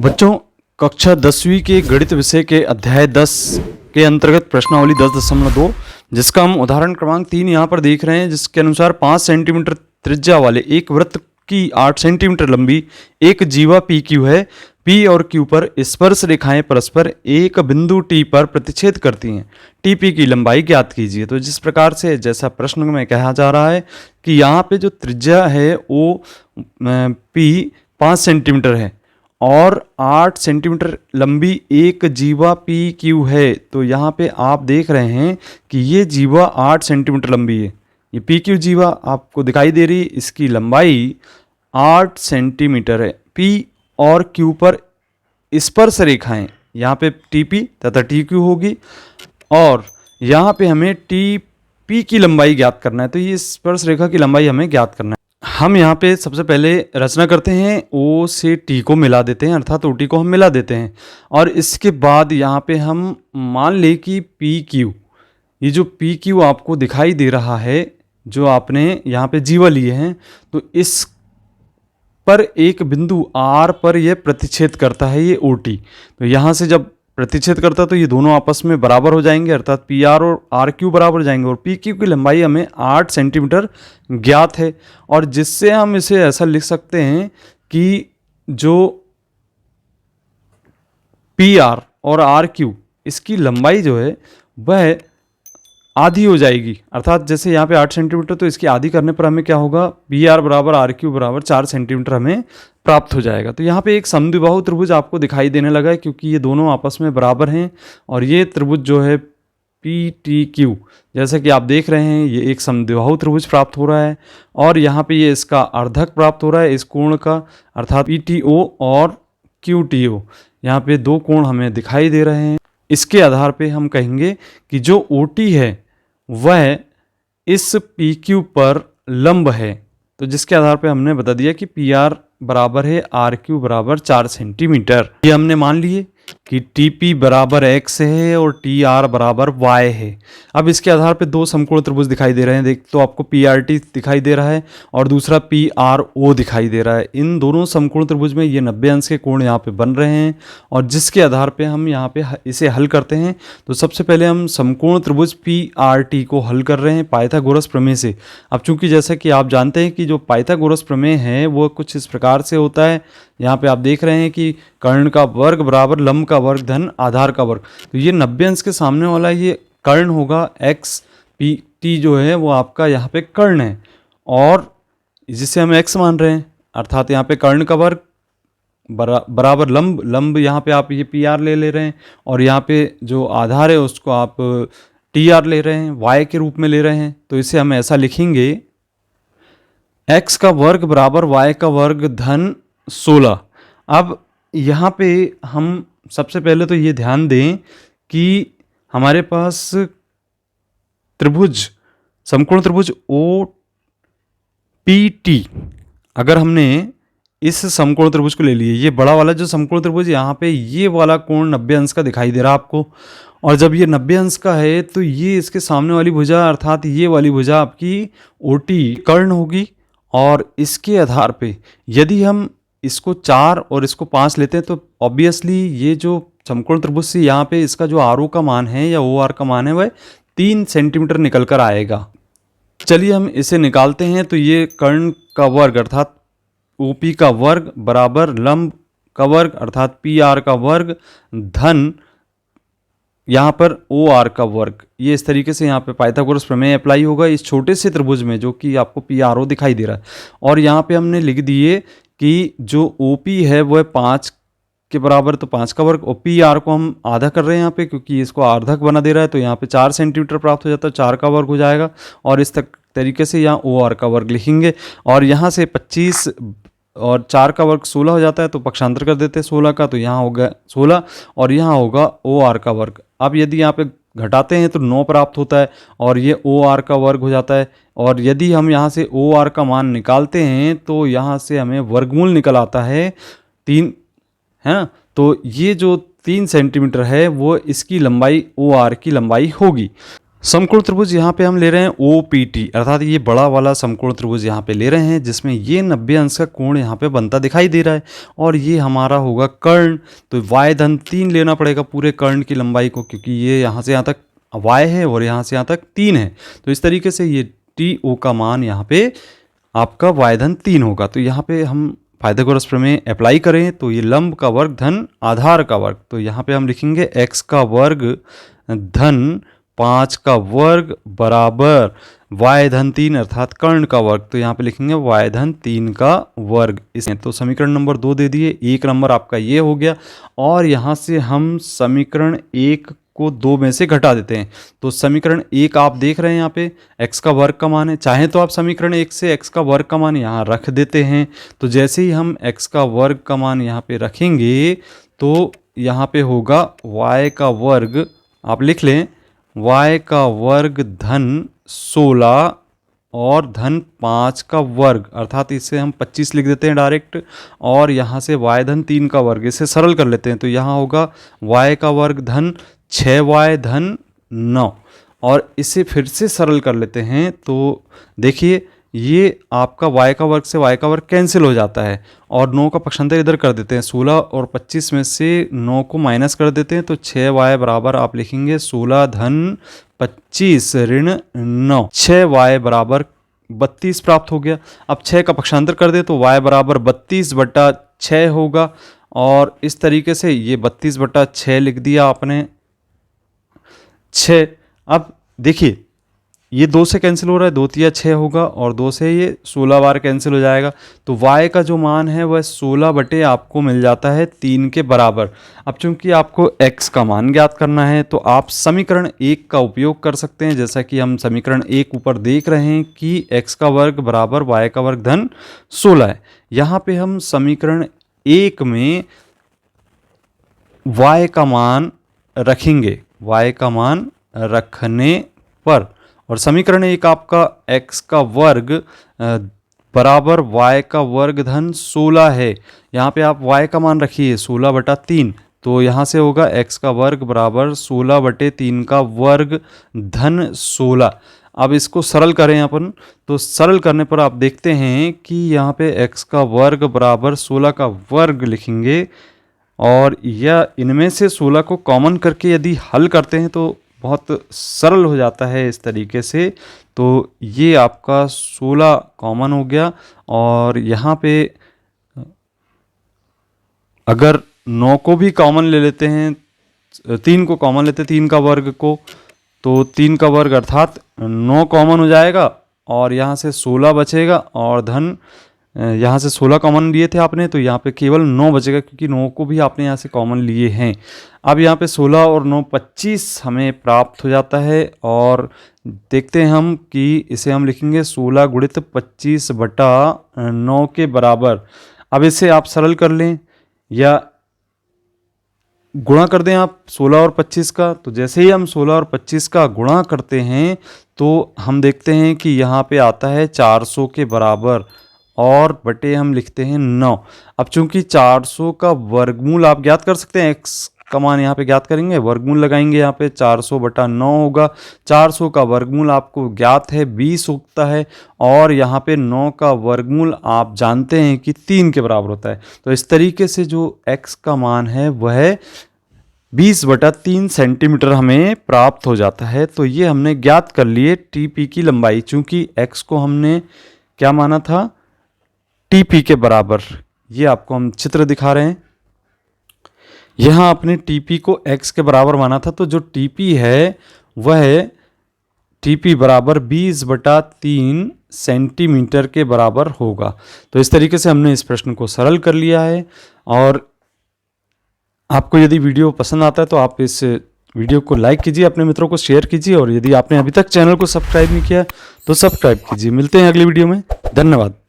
बच्चों, कक्षा 10वीं के गणित विषय के अध्याय 10 के अंतर्गत प्रश्नावली 10.2 जिसका हम उदाहरण क्रमांक 3 यहाँ पर देख रहे हैं, जिसके अनुसार 5 सेंटीमीटर त्रिज्या वाले एक वृत्त की 8 सेंटीमीटर लंबी एक जीवा पी क्यू है। पी और क्यू पर स्पर्श रेखाएं परस्पर एक बिंदु टी पर प्रतिच्छेद करती हैं। टीपी की लंबाई ज्ञात कीजिए। तो जिस प्रकार से जैसा प्रश्न में कहा जा रहा है कि यहाँ पे जो त्रिज्या है वो पी 5 सेंटीमीटर है और 8 सेंटीमीटर लंबी एक जीवा पी क्यू है। तो यहाँ पे आप देख रहे हैं कि ये जीवा 8 सेंटीमीटर लंबी है। ये पी क्यू जीवा आपको दिखाई दे रही है, इसकी लंबाई 8 सेंटीमीटर है। पी और क्यू पर स्पर्श रेखाएं यहाँ पे टीपी तथा टी क्यू होगी और यहाँ पे हमें टी पी की लंबाई ज्ञात करना है। तो ये स्पर्श रेखा की लंबाई हमें ज्ञात करना है। हम यहाँ पे सबसे पहले रचना करते हैं, ओ से टी को मिला देते हैं, अर्थात ओ टी को हम मिला देते हैं और इसके बाद यहाँ पे हम मान लें कि पी क्यू, ये जो पी क्यू आपको दिखाई दे रहा है जो आपने यहाँ पे जीवा लिए हैं, तो इस पर एक बिंदु आर पर यह प्रतिच्छेद करता है, ये ओ टी। तो यहाँ से जब प्रतिच्छेद करता है तो ये दोनों आपस में बराबर हो जाएंगे, अर्थात पी आर और आर क्यू बराबर हो जाएंगे और पी क्यू की लंबाई हमें 8 सेंटीमीटर ज्ञात है। और जिससे हम इसे ऐसा लिख सकते हैं कि जो पी आर और आर क्यू इसकी लंबाई जो है वह आधी हो जाएगी, अर्थात जैसे यहाँ पे 8 सेंटीमीटर तो इसकी आधी करने पर हमें क्या होगा, पी आर बराबर आर क्यू बराबर 4 सेंटीमीटर हमें प्राप्त हो जाएगा। तो यहाँ पे एक समद्विबाहु त्रिभुज आपको दिखाई देने लगा है क्योंकि ये दोनों आपस में बराबर हैं और ये त्रिभुज जो है पी टी क्यू, जैसा कि आप देख रहे हैं ये एक समद्विबाहु त्रिभुज प्राप्त हो रहा है और यहाँ पे ये इसका अर्धक प्राप्त हो रहा है इस कोण का, अर्थात पी टी ओ और क्यू टी ओ। यहाँ पे दो कोण हमें दिखाई दे रहे हैं। इसके आधार पे हम कहेंगे कि जो ओ टी है वह इस पी क्यू पर लंब है। तो जिसके आधार पे हमने बता दिया कि पी आर बराबर है आर क्यू बराबर 4 सेंटीमीटर। ये हमने मान लिए कि टी पी बराबर एक्स है और टी आर बराबर वाई है। अब इसके आधार पे दो समकोण त्रिभुज दिखाई दे रहे हैं। देख तो आपको पी आर टी दिखाई दे रहा है और दूसरा पी आर ओ दिखाई दे रहा है। इन दोनों समकोण त्रिभुज में ये 90 अंश के कोण यहाँ पे बन रहे हैं और जिसके आधार पे हम यहाँ पे इसे हल करते हैं। तो सबसे पहले हम समकोण त्रिभुज पी आर टी को हल कर रहे हैं पाइथागोरस प्रमेय से। अब चूंकि जैसा कि आप जानते हैं कि जो पाइथागोरस प्रमेय है वो कुछ इस प्रकार से होता है। यहाँ पे आप देख रहे हैं कि कर्ण का वर्ग बराबर लंब का वर्ग धन आधार का वर्ग। तो ये 90 अंश के सामने वाला ये कर्ण होगा, एक्स पी टी जो है वो आपका यहाँ पे कर्ण है और जिसे हम एक्स मान रहे हैं, अर्थात यहाँ पे कर्ण का वर्ग बराबर लंब यहाँ पे आप ये पी आर ले रहे हैं और यहाँ पे जो आधार है उसको आप टी आर ले रहे हैं, वाई के रूप में ले रहे हैं। तो इसे हम ऐसा लिखेंगे, एक्स का वर्ग बराबर वाई का वर्ग धन 16। अब यहाँ पे हम सबसे पहले तो ये ध्यान दें कि हमारे पास त्रिभुज समकोण त्रिभुज ओ पी टी, अगर हमने इस समकोण त्रिभुज को ले लिए, ये बड़ा वाला जो समकोण त्रिभुज यहाँ पे ये वाला कोण 90 अंश का दिखाई दे रहा है आपको और जब ये 90 अंश का है तो ये इसके सामने वाली भुजा अर्थात ये वाली भुजा आपकी ओ टी कर्ण होगी और इसके आधार पे यदि हम इसको 4 और इसको 5 लेते हैं तो ऑब्वियसली ये जो समकोण त्रिभुज से यहाँ पे इसका जो आर ओ का मान है या ओ आर का मान है वह 3 सेंटीमीटर निकल कर आएगा। चलिए हम इसे निकालते हैं। तो ये कर्ण का वर्ग अर्थात ओ पी का वर्ग बराबर लंब का वर्ग अर्थात पी आर का वर्ग धन यहाँ पर ओ आर का वर्ग। ये इस तरीके से यहाँ पे पाइथागोरस प्रमेय अप्लाई होगा इस छोटे से त्रिभुज में जो कि आपको पी आर ओ दिखाई दे रहा है। और यहाँ पे हमने लिख दिए कि जो ओ पी है वह 5 के बराबर, तो 5 का वर्ग और पी आर को हम आधा कर रहे हैं यहाँ पे क्योंकि इसको अर्धक बना दे रहा है। तो यहाँ पे 4 सेंटीमीटर प्राप्त हो जाता है, 4 का वर्ग हो जाएगा और इस तरीके से यहाँ ओ आर का वर्ग लिखेंगे और यहाँ से 25 और 4 का वर्ग 16 हो जाता है तो पक्षांतर कर देते हैं 16 का, तो यहाँ होगा 16 और यहाँ होगा ओ आर का वर्ग। अब यदि यहाँ पे घटाते हैं तो 9 प्राप्त होता है और ये ओ आर का वर्ग हो जाता है और यदि हम यहाँ से ओ आर का मान निकालते हैं तो यहाँ से हमें वर्गमूल निकल आता है 3, है ना। तो ये जो 3 सेंटीमीटर है वो इसकी लंबाई ओ आर की लंबाई होगी। समकोण त्रिभुज यहाँ पे हम ले रहे हैं OPT, अर्थात ये बड़ा वाला समकोण त्रिभुज यहाँ पे ले रहे हैं जिसमें ये 90 अंश का कोण यहाँ पे बनता दिखाई दे रहा है और ये हमारा होगा कर्ण। तो y3 लेना पड़ेगा पूरे कर्ण की लंबाई को, क्योंकि ये यहाँ से यहाँ तक y है और यहाँ से यहाँ तक 3 है। तो इस तरीके से ये TO का मान यहाँ पे आपका y3 होगा। तो यहाँ पे हम पाइथागोरस प्रमेय अप्लाई करें तो ये लंब का वर्ग धन आधार का वर्ग, तो यहाँ पे हम लिखेंगे x का वर्ग धन 5 का वर्ग बराबर y3 अर्थात कर्ण का वर्ग। तो यहाँ पे लिखेंगे y3 का वर्ग। इसमें तो समीकरण नंबर 2 दे दिए, 1 नंबर आपका ये हो गया और यहाँ से हम समीकरण 1 को 2 में से घटा देते हैं। तो समीकरण 1 आप देख रहे हैं यहाँ पे x का वर्ग का मान है, चाहे तो आप समीकरण 1 से x का वर्ग का मान यहाँ रख देते हैं। तो जैसे ही हम x का वर्ग का मान यहाँ पे रखेंगे तो यहाँ पे होगा y का वर्ग, आप लिख लें y का वर्ग धन 16 और धन 5 का वर्ग, अर्थात इसे हम 25 लिख देते हैं डायरेक्ट और यहाँ से y3 का वर्ग, इसे सरल कर लेते हैं। तो यहाँ होगा y का वर्ग धन 6y धन 9 और इसे फिर से सरल कर लेते हैं। तो देखिए ये आपका y का वर्ग से y का वर्ग कैंसिल हो जाता है और 9 का पक्षांतर इधर कर देते हैं। 16 और 25 में से 9 को माइनस कर देते हैं तो 6y बराबर आप लिखेंगे 16 धन 25 ऋण 9, 6y बराबर 32 प्राप्त हो गया। अब 6 का पक्षांतर कर दे तो y बराबर 32/6 होगा और इस तरीके से ये 32/6 लिख दिया आपने 6। अब देखिए ये 2 से कैंसिल हो रहा है, 2 तिया 6 होगा और 2 से ये 16 बार कैंसिल हो जाएगा। तो y का जो मान है वह 16 बटे आपको मिल जाता है 3 के बराबर। अब चूंकि आपको x का मान ज्ञात करना है तो आप समीकरण 1 का उपयोग कर सकते हैं, जैसा कि हम समीकरण 1 ऊपर देख रहे हैं कि x का वर्ग बराबर y का वर्ग धन 16 है। यहाँ पे हम समीकरण 1 में y का मान रखेंगे, y का मान रखने पर, और समीकरण 1 आपका x का वर्ग बराबर y का वर्ग धन 16 है। यहाँ पे आप y का मान रखिए 16/3, तो यहाँ से होगा x का वर्ग बराबर 16/3 का वर्ग धन 16। अब इसको सरल करें अपन, तो सरल करने पर आप देखते हैं कि यहाँ पे x का वर्ग बराबर 16 का वर्ग लिखेंगे और यह इनमें से 16 को कॉमन करके यदि हल करते हैं तो बहुत सरल हो जाता है इस तरीके से। तो ये आपका 16 कॉमन हो गया और यहाँ पे अगर 9 को भी कॉमन ले लेते हैं, 3 को कॉमन लेते हैं, 3 का वर्ग को, तो 3 का वर्ग अर्थात 9 कॉमन हो जाएगा और यहाँ से 16 बचेगा और धन यहाँ से 16 कॉमन लिए थे आपने तो यहाँ पे केवल 9 बचेगा, क्योंकि 9 को भी आपने यहाँ से कॉमन लिए हैं। अब यहाँ पे 16 और 9 25 हमें प्राप्त हो जाता है और देखते हैं हम कि इसे हम लिखेंगे 16 गुणित 25/9 के बराबर। अब इसे आप सरल कर लें या गुणा कर दें आप 16 और 25 का। तो जैसे ही हम 16 और 25 का गुणा करते हैं तो हम देखते हैं कि यहाँ पे आता है 400 के बराबर और बटे हम लिखते हैं 9। अब चूंकि 400 का वर्गमूल आप ज्ञात कर सकते हैं, x का मान यहाँ पे ज्ञात करेंगे, वर्गमूल लगाएंगे, यहाँ पे 400/9 होगा। 400 का वर्गमूल आपको ज्ञात है 20 होता है और यहाँ पे 9 का वर्गमूल आप जानते हैं कि 3 के बराबर होता है। तो इस तरीके से जो x का मान है वह 20/3 सेंटीमीटर हमें प्राप्त हो जाता है। तो ये हमने ज्ञात कर लिए TP की लंबाई, चूंकि x को हमने क्या माना था, TP के बराबर। ये आपको हम चित्र दिखा रहे हैं, यहाँ आपने TP को x के बराबर माना था, तो जो TP है वह TP बराबर 20/3 सेंटीमीटर के बराबर होगा। तो इस तरीके से हमने इस प्रश्न को सरल कर लिया है। और आपको यदि वीडियो पसंद आता है तो आप इस वीडियो को लाइक कीजिए, अपने मित्रों को शेयर कीजिए और यदि आपने अभी तक चैनल को सब्सक्राइब नहीं किया तो सब्सक्राइब कीजिए। मिलते हैं अगली वीडियो में, धन्यवाद।